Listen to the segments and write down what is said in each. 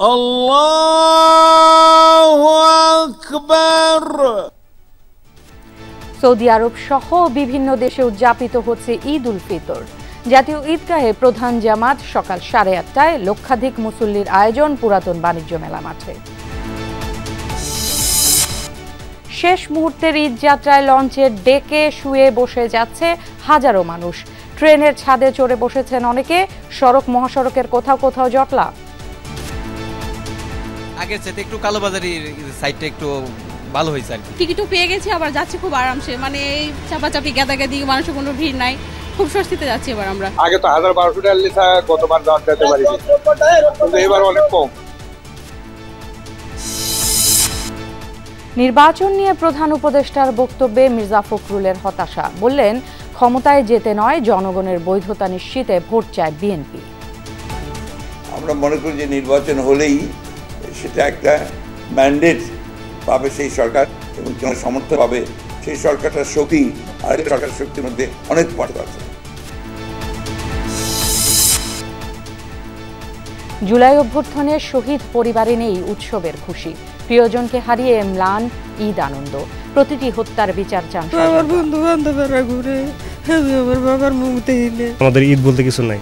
আল্লাহু আকবার। সৌদি আরব সহ বিভিন্ন দেশে উদযাপিত হচ্ছে ঈদ উল ফিতর। জাতীয় ঈদগাহে প্রধান জামাত সকাল 8:30টায়, লক্ষাধিক মুসল্লির আয়োজন পুরাতন বাণিজ্য মেলা মাঠে। শেষ মুহূর্তের ঈদ যাত্রায় লঞ্চের ডেকে শুয়ে বসে যাচ্ছে হাজারো মানুষ। ট্রেনের ছাদে চড়ে বসেছেন অনেকে। সড়ক মহাসড়কের কোথাও কোথাও জটলা। আগের চেয়ে একটু কালোবাজারির সাইডটা একটু ভালো হয়েছে আর কি। টিকিটও পেয়ে গেছি, আবার যাচ্ছি খুব আরামসে, মানে এই চাপাচাপি গাদাগাদি মানুষের কোনো ভিড় নাই, খুব স্বস্তিতে যাচ্ছি এবার আমরা। আগে তো 1200 টাকা লিখা গতবার যেতে পারি, কিন্তু এবার অনেক কম। নির্বাচন নিয়ে প্রধান উপদেষ্টার বক্তব্যে মির্জা ফখরুলের হতাশা। বললেন, ক্ষমতায় যেতে নয়, জনগণের বৈধতা নিশ্চিতে ভোট চায় বিএনপি। আমরা মনে করি যে নির্বাচন হলেই সেটা একটা ম্যান্ডেট পাবে সেই সরকার এবং সমর্থন পাবে সেই সরকারটার শক্তি আর সরকারের শক্তির মধ্যে অনেক পার্থক্য আছে। জুলাই অভ্যুত্থানে শহীদ পরিবারে নেই উৎসবের খুশি। প্রিয়জনকে হারিয়ে ম্লান ঈদ আনন্দ। প্রতিটি হত্যার বিচার চান। আমাদের ঈদ বলতে কিছু নাই।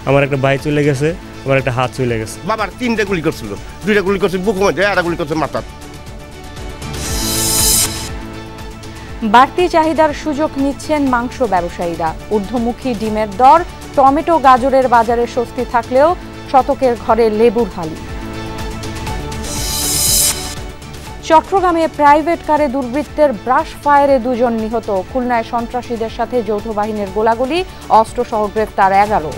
আমার একটা ভাই চলে গেছে, আমার একটা হাত চলে গেছে। বাবার 3টা গুলি করছিল, 2টা গুলি করছে বুক মধ্যে, আর গুলি করছে মাথা। বাড়তি চাহিদার সুযোগ নিচ্ছেন মাংস ব্যবসায়ীরা। ঊর্ধ্বমুখী ডিমের দর, টমেটো গাজরের বাজারে স্বস্তি থাকলেও শতকের ঘরে লেবুর হালি। চট্টগ্রামে প্রাইভেট কারে দুর্বৃত্তের ব্রাশ ফায়ারে 2 জন নিহত। খুলনায় সন্ত্রাসীদের সাথে যৌথ বাহিনীর গোলাগুলি, অস্ত্রসহ গ্রেফতার 11।